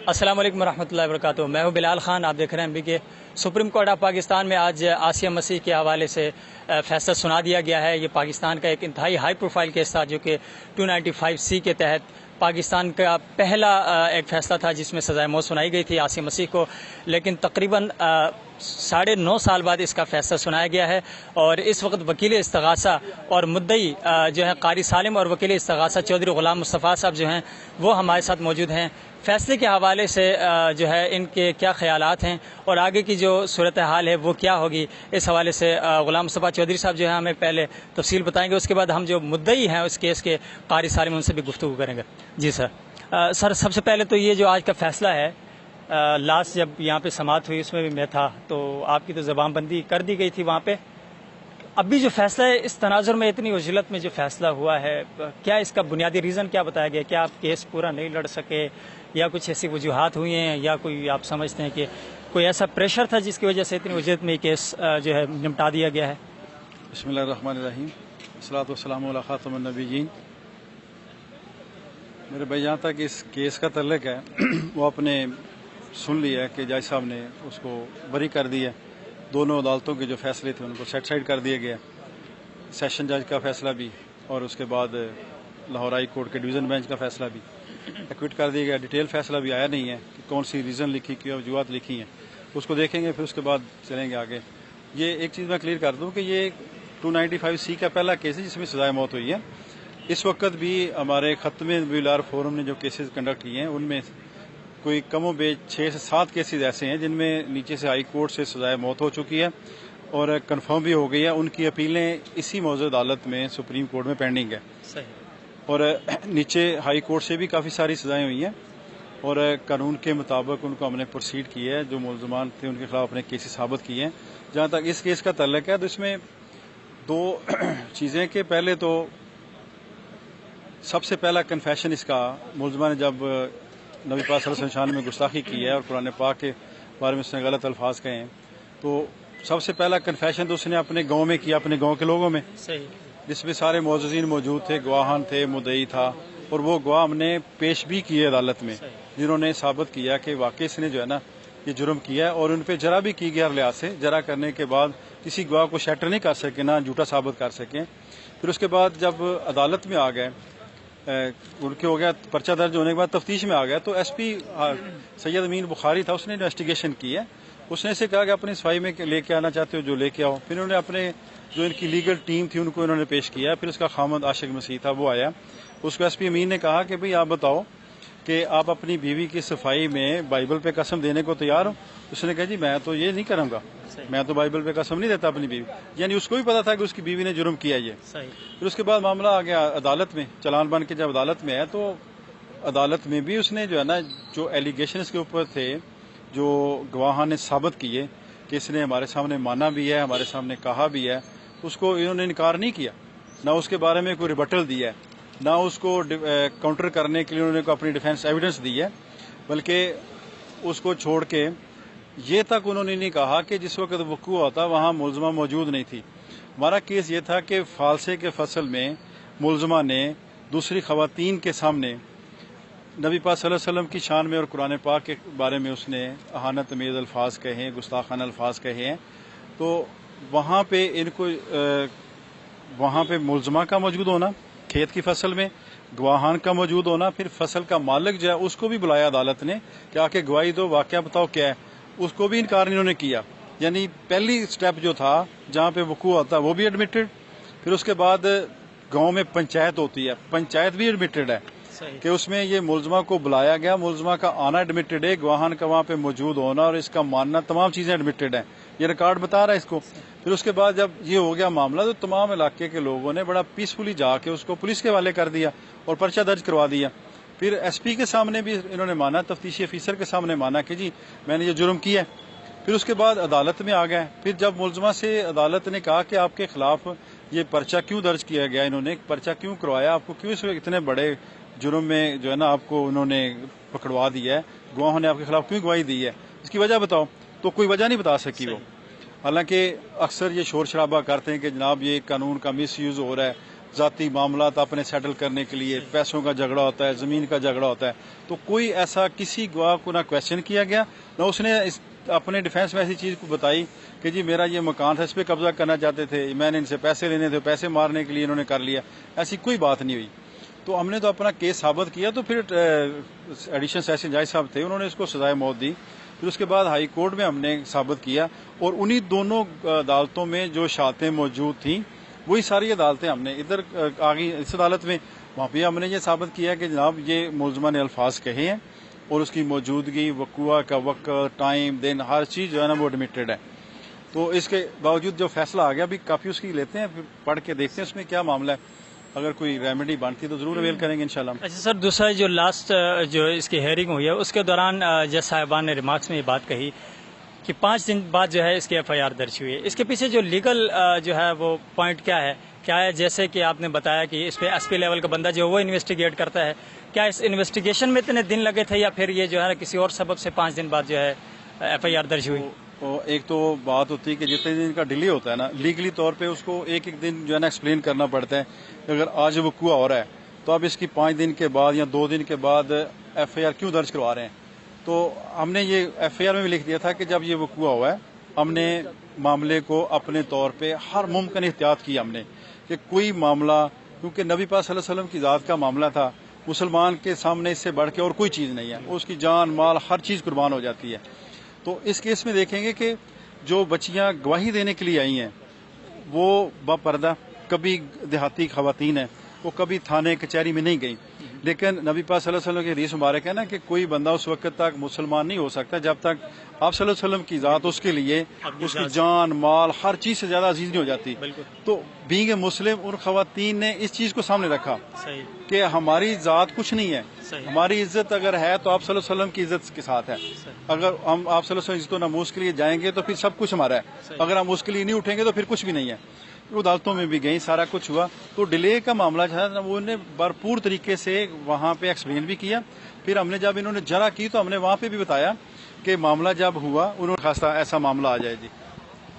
السلام علیکم ورحمۃ اللہ وبرکاتہ۔ میں ہوں بلال خان، آپ دیکھ رہے ہیں MBK۔ Supreme court of Pakistan میں آج آسیہ مسیح کے حوالے سے فیصلہ سنا دیا گیا ہے۔ یہ پاکستان کا ایک انتہائی ہائی پروفائل کیس تھا جو کہ 295C کے تحت پاکستان کا پہلا ایک فیصلہ تھا جس میں سزائے موت سنائی گئی تھی آسیہ مسیح کو، لیکن تقریباً 9.5 سال بعد اس کا فیصلہ سنایا گیا ہے۔ اور اس وقت وکیل استغاثہ اور مدعی جو ہے قاری سالم اور وکیل استغاثہ چودھری غلام مصطفیٰ صاحب جو ہیں وہ ہمارے ساتھ موجود ہیں۔ فیصلے کے حوالے سے جو ہے ان کے کیا خیالات ہیں اور آگے کی جو صورتحال ہے وہ کیا ہوگی، اس حوالے سے غلام مصطفیٰ چودھری صاحب جو ہیں ہمیں پہلے تفصیل بتائیں گے، اس کے بعد ہم جو مدعی ہیں اس کیس کے قاری سالم ان سے بھی گفتگو کریں گے۔ جی سر، سب سے پہلے تو یہ جو آج کا فیصلہ ہے، لاسٹ جب یہاں پہ سماعت ہوئی اس میں بھی میں تھا، تو آپ کی تو زبان بندی کر دی گئی تھی وہاں پہ۔ ابھی جو فیصلہ ہے اس تناظر میں اتنی عجلت میں جو فیصلہ ہوا ہے، کیا اس کا بنیادی ریزن کیا بتایا گیا؟ کیا آپ کیس پورا نہیں لڑ سکے یا کچھ ایسی وجوہات ہوئی ہیں یا کوئی آپ سمجھتے ہیں کہ کوئی ایسا پریشر تھا جس کی وجہ سے اتنی عجلت میں یہ کیس جو ہے نمٹا دیا گیا ہے؟ بسم اللہ الرحمن الرحیم، والصلاۃ والسلام علی خاتم النبیین۔ میرے بھائی جہاں تک اس کیس کا تعلق ہے وہ آپ نے سن لیا ہے کہ جج صاحب نے اس کو بری کر دی ہے۔ دونوں عدالتوں کے جو فیصلے تھے ان کو سیٹ سائڈ کر دیا گیا، سیشن جج کا فیصلہ بھی اور اس کے بعد لاہور ہائی کورٹ کے ڈویژن بینچ کا فیصلہ بھی ایکوٹ کر دیا گیا۔ ڈیٹیل فیصلہ بھی آیا نہیں ہے کہ کون سی ریزن لکھی کیا وجوہات لکھی ہیں، اس کو دیکھیں گے، پھر اس کے بعد چلیں گے آگے۔ یہ ایک چیز میں کلیئر کر دوں کہ یہ 295C کا پہلا کیس ہے جس میں سزائے موت ہوئی ہے۔ اس وقت بھی ہمارے ختم ویلار فورم نے جو کیسز کنڈکٹ کیے ہیں ان میں کوئی کم و بیش 6 سے 7 کیسز ایسے ہیں جن میں نیچے سے ہائی کورٹ سے سزائے موت ہو چکی ہے اور کنفرم بھی ہو گئی ہے۔ ان کی اپیلیں اسی موضوع عدالت میں سپریم کورٹ میں پینڈنگ ہے۔ صحیح۔ اور نیچے ہائی کورٹ سے بھی کافی ساری سزائیں ہوئی ہیں اور قانون کے مطابق ان کو ہم نے پروسیڈ کیا ہے، جو ملزمان تھے ان کے خلاف اپنے کیسز ثابت کیے ہیں۔ جہاں تک اس کیس کا تعلق ہے تو اس میں 2 چیزیں کہ پہلے تو سب سے پہلا کنفیشن اس کا ملزمان نے جب نبی پاک صلی اللہ علیہ وسلم شان میں گستاخی کی ہے اور قرآن پاک کے بارے میں اس نے غلط الفاظ کہے ہیں، تو سب سے پہلا کنفیشن تو اس نے اپنے گاؤں میں کیا، اپنے گاؤں کے لوگوں میں، جس میں سارے معززین موجود تھے، گواہان تھے، مدعی تھا، اور وہ گواہ ہم نے پیش بھی کیے عدالت میں جنہوں نے ثابت کیا کہ واقعی اس نے جو ہے نا یہ جرم کیا ہے، اور ان پہ جرا بھی کی گیا ہر لحاظ سے۔ جرا کرنے کے بعد کسی گواہ کو شیٹر نہیں کر سکے، نہ جھوٹا ثابت کر سکیں۔ پھر اس کے بعد جب عدالت میں آ گئے، ان کے ہو گیا پرچہ درج ہونے کے بعد تفتیش میں آ گیا، تو ایس پی سید امین بخاری تھا، اس نے انویسٹیگیشن کی ہے۔ اس نے اسے کہا کہ اپنی صفائی میں لے کے آنا چاہتے ہو جو لے کے آؤ۔ پھر انہوں نے اپنے جو ان کی لیگل ٹیم تھی ان کو انہوں نے پیش کیا۔ پھر اس کا خامد عاشق مسیح تھا، وہ آیا، اس کو ایس پی امین نے کہا کہ بھئی آپ بتاؤ کہ آپ اپنی بیوی کی صفائی میں بائبل پہ قسم دینے کو تیار ہو؟ اس نے کہا جی میں تو یہ نہیں کروں گا، میں تو بائبل پہ قسم نہیں دیتا اپنی بیوی، یعنی اس کو بھی پتا تھا کہ اس کی بیوی نے جرم کیا یہ۔ پھر اس کے بعد معاملہ آ گیا عدالت میں، چلان بن کے جب عدالت میں ہے تو عدالت میں بھی اس نے جو ہے نا جو ایلیگیشن اس کے اوپر تھے، جو گواہان نے ثابت کیے کہ اس نے ہمارے سامنے مانا بھی ہے، ہمارے سامنے کہا بھی ہے، اس کو انہوں نے انکار نہیں کیا، نہ اس کے بارے میں کوئی ریبٹل دیا ہے، نہ اس کو کاؤنٹر کرنے کے لیے انہوں نے اپنی ڈیفینس ایویڈنس دی ہے، بلکہ اس کو چھوڑ کے یہ تک انہوں نے نہیں کہا کہ جس وقت وقوع ہوتا وہاں ملزمہ موجود نہیں تھی۔ ہمارا کیس یہ تھا کہ فالسے کے فصل میں ملزمہ نے دوسری خواتین کے سامنے نبی پاک صلی اللہ علیہ وسلم کی شان میں اور قرآن پاک کے بارے میں اس نے اہانت امیز الفاظ کہے ہیں، گستاخانہ الفاظ کہے ہیں، تو وہاں پہ ان کو وہاں پہ ملزمہ کا موجود ہونا، کھیت کی فصل میں گواہان کا موجود ہونا، پھر فصل کا مالک جو ہے اس کو بھی بلایا عدالت نے کہ آ کے گواہی دو، واقعہ بتاؤ کیا ہے، اس کو بھی انکار انہوں نے کیا۔ یعنی پہلی سٹیپ جو تھا جہاں پہ وقوع ہوتا وہ بھی ایڈمیٹڈ، پھر اس کے بعد گاؤں میں پنچایت ہوتی ہے، پنچایت بھی ایڈمیٹڈ ہے کہ اس میں یہ ملزمہ کو بلایا گیا، ملزمہ کا آنا ایڈمیٹڈ ہے، گواہان کا وہاں پہ موجود ہونا اور اس کا ماننا، تمام چیزیں ایڈمیٹڈ ہیں، یہ ریکارڈ بتا رہا ہے اس کو۔ پھر اس کے بعد جب یہ ہو گیا معاملہ تو تمام علاقے کے لوگوں نے بڑا پیسفلی جا کے اس کو پولیس کے حوالے کر دیا اور پرچہ درج کروا دیا۔ پھر ایس پی کے سامنے بھی انہوں نے مانا، تفتیشی افیسر کے سامنے مانا کہ جی میں نے یہ جرم کیا ہے۔ پھر اس کے بعد عدالت میں آ گئے۔ پھر جب ملزمہ سے عدالت نے کہا کہ آپ کے خلاف یہ پرچہ کیوں درج کیا گیا، انہوں نے پرچہ کیوں کروایا، آپ کو کیوں اس اتنے بڑے جرم میں جو ہے نا آپ کو انہوں نے پکڑوا دیا ہے، گواہوں نے آپ کے خلاف کیوں گواہی دی ہے، اس کی وجہ بتاؤ، تو کوئی وجہ نہیں بتا سکی وہ۔ حالانکہ اکثر یہ شور شرابہ کرتے ہیں کہ جناب یہ قانون کا مس یوز ہو رہا ہے، ذاتی معاملات اپنے سیٹل کرنے کے لیے پیسوں کا جھگڑا ہوتا ہے، زمین کا جھگڑا ہوتا ہے، تو کوئی ایسا کسی گواہ کو نہ کویشچن کیا گیا، نہ اس نے اپنے ڈیفینس میں ایسی چیز کو بتائی کہ جی میرا یہ مکان تھا، اس پہ قبضہ کرنا چاہتے تھے، میں نے ان سے پیسے لینے تھے، پیسے مارنے کے لیے انہوں نے کر لیا، ایسی کوئی بات نہیں ہوئی۔ تو ہم نے تو اپنا کیس ثابت کیا، تو پھر ایڈیشنل سیشن جج صاحب تھے، انہوں نے اس کو سزائے موت دی۔ پھر اس کے بعد ہائی کورٹ میں ہم نے ثابت کیا، اور انہی دونوں عدالتوں میں جو شہادتیں موجود تھیں وہی ساری عدالتیں ہم نے ادھر آگئی اس عدالت میں، وہاں پہ ہم نے یہ ثابت کیا کہ جناب یہ ملزمہ نے الفاظ کہے ہیں اور اس کی موجودگی، وقوع کا وقت، ٹائم، دن، ہر چیز جو ہے نا وہ ایڈمیٹڈ ہے۔ تو اس کے باوجود جو فیصلہ آ گیا، ابھی کافی اس کی لیتے ہیں، پھر پڑھ کے دیکھتے ہیں اس میں کیا معاملہ ہے، اگر کوئی ریمیڈی بنتی تو ضرور اویل کریں گے انشاءاللہ۔ اچھا سر، دوسرا جو لاسٹ جو اس کی ہیئرنگ ہوئی ہے اس کے دوران جج صاحبان نے ریمارکس میں یہ بات کہی کہ 5 دن بعد جو ہے اس کی FIR درج ہوئی ہے۔ اس کے پیچھے جو لیگل جو ہے وہ پوائنٹ کیا ہے؟ جیسے کہ آپ نے بتایا کہ اس پہ SP لیول کا بندہ جو وہ انویسٹیگیٹ کرتا ہے، کیا اس انویسٹیگیشن میں اتنے دن لگے تھے یا پھر یہ جو ہے کسی اور سبب سے 5 دن بعد جو ہے FIR درج ہوئی؟ ایک تو بات ہوتی ہے کہ جتنے دن کا ڈیلے ہوتا ہے نا، لیگلی طور پہ اس کو ایک دن جو ہے نا ایکسپلین کرنا پڑتا ہے کہ اگر آج وقوع ہو رہا ہے تو اب اس کی 5 دن کے بعد یا 2 دن کے بعد FIR کیوں درج کروا رہے ہیں۔ تو ہم نے یہ FIR میں بھی لکھ دیا تھا کہ جب یہ وقوع ہوا ہے ہم نے معاملے کو اپنے طور پہ ہر ممکن احتیاط کی ہم نے کہ کوئی معاملہ، کیونکہ نبی پاک صلی اللہ علیہ وسلم کی ذات کا معاملہ تھا، مسلمان کے سامنے اس سے بڑھ کے اور کوئی چیز نہیں ہے، اس کی جان مال ہر چیز قربان ہو جاتی ہے۔ تو اس کیس میں دیکھیں گے کہ جو بچیاں گواہی دینے کے لیے آئی ہیں وہ باپردہ، کبھی دیہاتی خواتین ہیں، وہ کبھی تھانے کچہری میں نہیں گئیں، لیکن نبی پاک صلی اللہ علیہ وسلم کی حدیث مبارک ہے نا کہ کوئی بندہ اس وقت تک مسلمان نہیں ہو سکتا جب تک آپ صلی اللہ علیہ وسلم کی ذات اس کے لیے اس کی جان مال ہر چیز سے زیادہ عزیز نہیں ہو جاتی۔ تو بینگ اے مسلم ان خواتین نے اس چیز کو سامنے رکھا کہ ہماری ذات کچھ نہیں ہے، ہماری عزت اگر ہے تو آپ صلی اللہ علیہ وسلم کی عزت کے ساتھ ہے، اگر ہم آپ صلی اللہ علیہ وسلم عزت و ناموس کے لیے جائیں گے تو پھر سب کچھ ہمارا ہے، اگر ہم اس کے لیے نہیں اٹھیں گے تو پھر کچھ بھی نہیں ہے۔ عدالتوں میں بھی گئیں، سارا کچھ ہوا، تو ڈیلے کا معاملہ جو ہے وہ نے بھرپور طریقے سے وہاں پہ ایکسپلین بھی کیا۔ پھر ہم نے جب انہوں نے جرح کی تو ہم نے وہاں پہ بھی بتایا کہ معاملہ جب ہوا انہوں نے خاصا ایسا معاملہ آ جائے جی،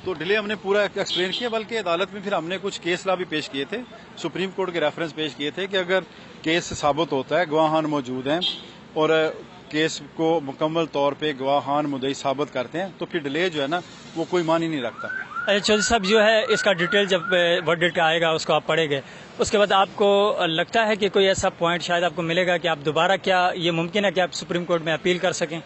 تو ڈیلے ہم نے پورا ایکسپلین کیا۔ بلکہ عدالت میں پھر ہم نے کچھ کیس لا بھی پیش کیے تھے، سپریم کورٹ کے ریفرنس پیش کیے تھے کہ اگر کیس ثابت ہوتا ہے، گواہان موجود ہیں اور کیس کو مکمل طور پہ گواہان مدعی ثابت کرتے ہیں تو پھر ڈیلے جو ہے نا وہ کوئی معنی نہیں رکھتا۔ چودھری صاحب جو ہے اس کا ڈیٹیل جب ورڈکٹ آئے گا اس کو آپ پڑھیں گے، اس کے بعد آپ کو لگتا ہے کہ کوئی ایسا پوائنٹ شاید آپ کو ملے گا کہ آپ دوبارہ، کیا یہ ممکن ہے کہ آپ سپریم کورٹ میں اپیل کر سکیں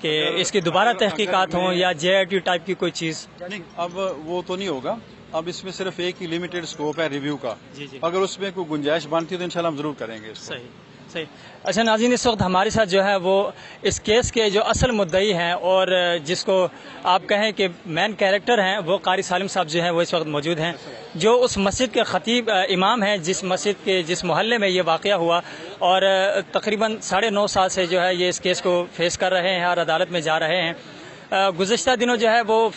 کہ اس کی دوبارہ تحقیقات ہوں یا JIT ٹائپ کی کوئی چیز؟ نہیں، اب وہ تو نہیں ہوگا، اب اس میں صرف ایک ہی لمیٹڈ سکوپ ہے ریویو کا، اگر اس میں کوئی گنجائش بنتی ہے تو انشاءاللہ ہم ضرور کریں گے۔ صحیح۔ اچھا ناظرین، اس وقت ہمارے ساتھ جو ہے وہ اس کیس کے جو اصل مدعی ہیں اور جس کو آپ کہیں کہ مین کیریکٹر ہیں، وہ قاری سالم صاحب جو ہیں وہ اس وقت موجود ہیں، جو اس مسجد کے خطیب امام ہیں جس مسجد کے جس محلے میں یہ واقعہ ہوا، اور تقریباً 9.5 سال سے جو ہے یہ اس کیس کو فیس کر رہے ہیں اور عدالت میں جا رہے ہیں۔ گزشتہ دنوں جو ہے وہ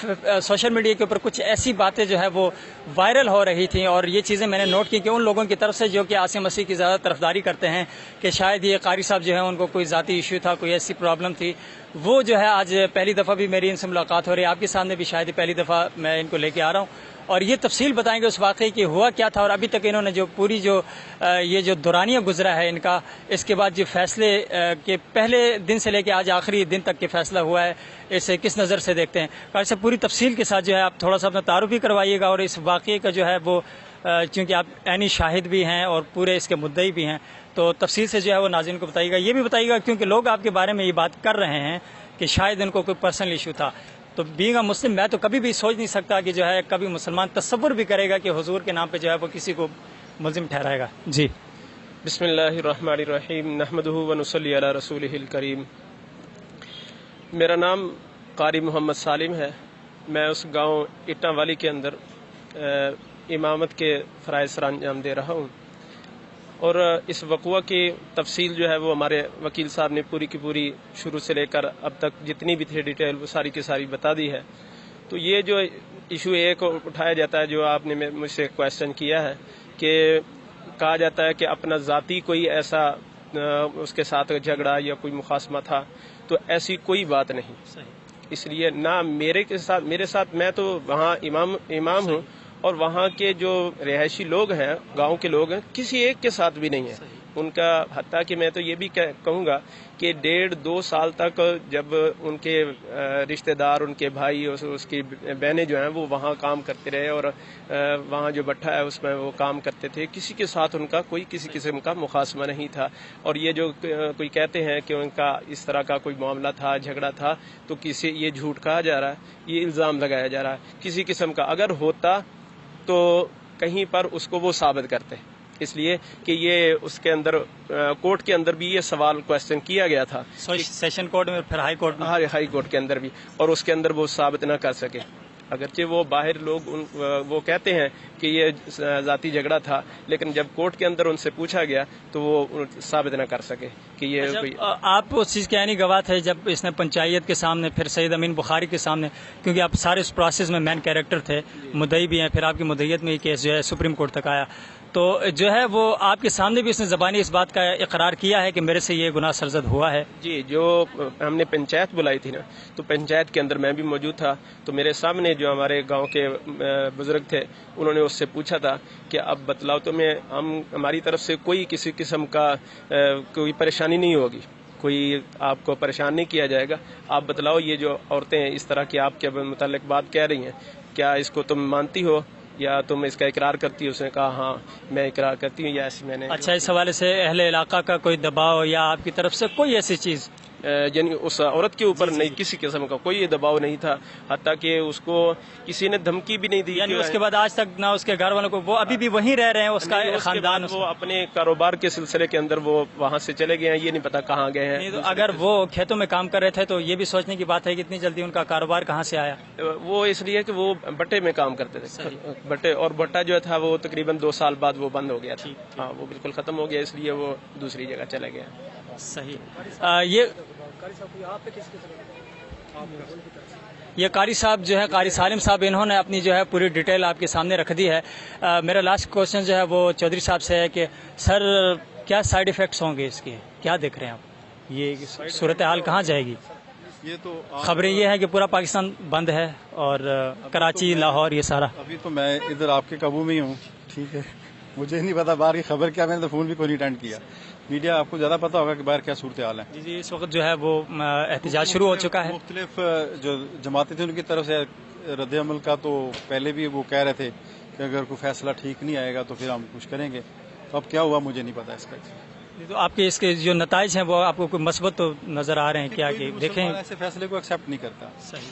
سوشل میڈیا کے اوپر کچھ ایسی باتیں جو ہے وہ وائرل ہو رہی تھیں، اور یہ چیزیں میں نے نوٹ کی کہ ان لوگوں کی طرف سے جو کہ عاصم مسیح کی زیادہ طرفداری کرتے ہیں کہ شاید یہ قاری صاحب جو ہے ان کو کوئی ذاتی ایشو تھا، کوئی ایسی پرابلم تھی، وہ جو ہے آج پہلی دفعہ بھی میری ان سے ملاقات ہو رہی ہے، آپ کے سامنے بھی شاید پہلی دفعہ میں ان کو لے کے آ رہا ہوں، اور یہ تفصیل بتائیں گے اس واقعے کی ہوا کیا تھا، اور ابھی تک انہوں نے جو پوری جو یہ جو دورانیہ گزرا ہے ان کا، اس کے بعد جو فیصلے کے پہلے دن سے لے کے آج آخری دن تک کے فیصلہ ہوا ہے، اسے کس نظر سے دیکھتے ہیں۔ قاری صاحب پوری تفصیل کے ساتھ جو ہے آپ تھوڑا سا اپنا تعارف بھی کروائیے گا، اور اس واقعے کا جو ہے وہ چونکہ آپ عینی شاہد بھی ہیں اور پورے اس کے مدعی بھی ہیں، تو تفصیل سے جو ہے وہ ناظرین کو بتائیے گا، یہ بھی بتائیے گا کیونکہ لوگ آپ کے بارے میں یہ بات کر رہے ہیں کہ شاید ان کو کوئی پرسنل ایشو تھا، تو بینگ اے مسلم میں تو کبھی بھی سوچ نہیں سکتا کہ جو ہے کبھی مسلمان تصور بھی کرے گا کہ حضور کے نام پہ جو ہے وہ کسی کو ملزم ٹھہرائے گا۔ جی بسم اللہ الرحمن الرحیم، نحمدہ و نصلی علی رسولہ الکریم۔ میرا نام قاری محمد سالم ہے، میں اس گاؤں اٹاں والی کے اندر امامت کے فرائض سر انجام دے رہا ہوں، اور اس وقوع کی تفصیل جو ہے وہ ہمارے وکیل صاحب نے پوری کی پوری شروع سے لے کر اب تک جتنی بھی تھی ڈیٹیل وہ ساری کی ساری بتا دی ہے۔ تو یہ جو ایشو ایک اٹھایا جاتا ہے جو آپ نے مجھ سے کویسچن کیا ہے کہ کہا جاتا ہے کہ اپنا ذاتی کوئی ایسا اس کے ساتھ جھگڑا یا کوئی مخاصمہ تھا، تو ایسی کوئی بات نہیں، اس لیے نہ میرے ساتھ، میں تو وہاں امام ہوں، اور وہاں کے جو رہائشی لوگ ہیں، گاؤں کے لوگ ہیں، کسی ایک کے ساتھ بھی نہیں ہے ان کا. حتیٰ کہ میں تو یہ بھی کہوں گا کہ 1.5-2 سال تک جب ان کے رشتہ دار، ان کے بھائی، اس کی بہنیں جو ہیں وہ وہاں کام کرتے رہے اور وہاں جو بٹھا ہے اس میں وہ کام کرتے تھے، کسی کے ساتھ ان کا کوئی کسی قسم کا مخاصمہ نہیں تھا. اور یہ جو کوئی کہتے ہیں کہ ان کا اس طرح کا کوئی معاملہ تھا، جھگڑا تھا، تو کسی یہ جھوٹ کہا جا رہا ہے، یہ الزام لگایا جا رہا ہے. کسی قسم کا اگر ہوتا تو کہیں پر اس کو وہ ثابت کرتے، اس لیے کہ یہ اس کے اندر کورٹ کے اندر بھی یہ سوال کوشچن کیا گیا تھا، سیشن کورٹ میں، پھر ہائی کورٹ میں، ہائی کورٹ کے اندر بھی، اور اس کے اندر وہ ثابت نہ کر سکے. اگرچہ وہ باہر لوگ وہ کہتے ہیں کہ یہ ذاتی جھگڑا تھا، لیکن جب کورٹ کے اندر ان سے پوچھا گیا تو وہ ثابت نہ کر سکے کہ یہ کوئی. آپ اس چیز کے عینی گواہ تھے جب اس نے پنچایت کے سامنے، پھر سید امین بخاری کے سامنے، کیونکہ آپ سارے اس پروسیس میں مین کیریکٹر تھے، مدعی بھی ہیں، پھر آپ کی مدعیت میں یہ کیس جو ہے سپریم کورٹ تک آیا، تو جو ہے وہ آپ کے سامنے بھی اس نے زبانی اس بات کا اقرار کیا ہے کہ میرے سے یہ گناہ سرزد ہوا ہے. جی، جو ہم نے پنچایت بلائی تھی نا، تو پنچایت کے اندر میں بھی موجود تھا، تو میرے سامنے جو ہمارے گاؤں کے بزرگ تھے انہوں نے اس سے پوچھا تھا کہ اب بتلاؤ تمہیں ہماری طرف سے کوئی کسی قسم کا کوئی پریشانی نہیں ہوگی، کوئی آپ کو پریشان نہیں کیا جائے گا، آپ بتلاؤ یہ جو عورتیں اس طرح کی آپ کے متعلق بات کہہ رہی ہیں، کیا اس کو تم مانتی ہو یا تم اس کا اقرار کرتی ہو؟ اس نے کہا ہاں میں اقرار کرتی ہوں، یا ایسے میں نے. اچھا، اس حوالے سے اہل علاقہ کا کوئی دباؤ یا آپ کی طرف سے کوئی ایسی چیز؟ یعنی اس عورت کے اوپر نہیں، کسی قسم کا کوئی دباؤ نہیں تھا، حتیٰ کہ اس کو کسی نے دھمکی بھی نہیں دی. یعنی اس کے بعد آج تک نہ اس کے گھر والوں کو، وہ ابھی بھی وہیں رہ رہے ہیں، اس کا خاندان، وہ اپنے کاروبار کے سلسلے کے اندر وہ وہاں سے چلے گئے ہیں، یہ نہیں پتا کہاں گئے ہیں. اگر وہ کھیتوں میں کام کر رہے تھے تو یہ بھی سوچنے کی بات ہے کہ اتنی جلدی ان کا کاروبار کہاں سے آیا؟ وہ اس لیے کہ وہ بٹے میں کام کرتے تھے، بٹے، اور بٹا جو تھا وہ تقریباً 2 سال بعد وہ بند ہو گیا تھا. ہاں، وہ بالکل ختم ہو گیا، اس لیے وہ دوسری جگہ چلے گیا. صحیح. یہ قاری صاحب جو ہے، قاری سالم صاحب، انہوں نے اپنی جو ہے پوری ڈیٹیل آپ کے سامنے رکھ دی ہے. میرا لاسٹ کوشچن جو ہے وہ چودھری صاحب سے ہے کہ سر کیا سائیڈ ایفیکٹس ہوں گے اس کے، کیا دیکھ رہے ہیں آپ، یہ صورتحال کہاں جائے گی؟ یہ تو خبریں یہ ہے کہ پورا پاکستان بند ہے اور کراچی، لاہور، یہ سارا. ابھی تو میں ادھر آپ کے قابو میں ہی ہوں، ٹھیک ہے، مجھے نہیں پتا باہر کی خبر کیا، میں نے تو فون بھی کوئی نہیں اٹینڈ کیا. میڈیا آپ کو زیادہ پتا ہوگا کہ باہر کیا صورتحال ہے. جی، اس وقت جو ہے وہ احتجاج شروع ہو چکا ہے. مختلف جو جماعتیں تھیں ان کی طرف سے رد عمل کا تو پہلے بھی وہ کہہ رہے تھے کہ اگر کوئی فیصلہ ٹھیک نہیں آئے گا تو پھر ہم کچھ کریں گے. تو اب کیا ہوا مجھے نہیں پتا اس کا. تو آپ کے اس کے جو نتائج ہیں وہ آپ کو کوئی مثبت تو نظر آ رہے ہیں کیا کہ دیکھیں؟ ایسے فیصلے کو ایکسیپٹ نہیں کرتا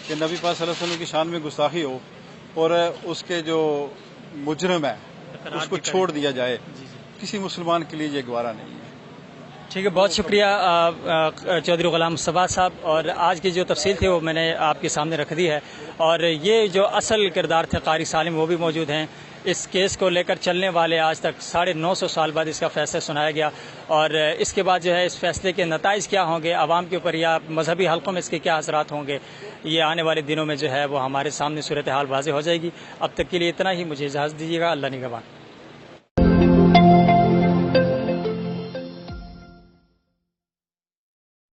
کہ نبی پاک صلی اللہ علیہ وسلم کی شان میں گستاخی ہو اور اس کے جو مجرم ہے اس کو چھوڑ دیا جائے. کسی مسلمان کے لیے یہ گوارا نہیں ہے. ٹھیک ہے، بہت شکریہ چودھری غلام مصطفیٰ صاحب. اور آج کی جو تفصیل تھی وہ میں نے آپ کے سامنے رکھ دی ہے، اور یہ جو اصل کردار تھے قاری سالم وہ بھی موجود ہیں. اس کیس کو لے کر چلنے والے آج تک 950 سال بعد اس کا فیصلہ سنایا گیا، اور اس کے بعد جو ہے اس فیصلے کے نتائج کیا ہوں گے عوام کے اوپر یا مذہبی حلقوں میں اس کے کیا اثرات ہوں گے، یہ آنے والے دنوں میں جو ہے وہ ہمارے سامنے صورتحال واضح ہو جائے گی. اب تک کے لیے اتنا ہی، مجھے اجازت دیجیے گا. اللہ نگہبان.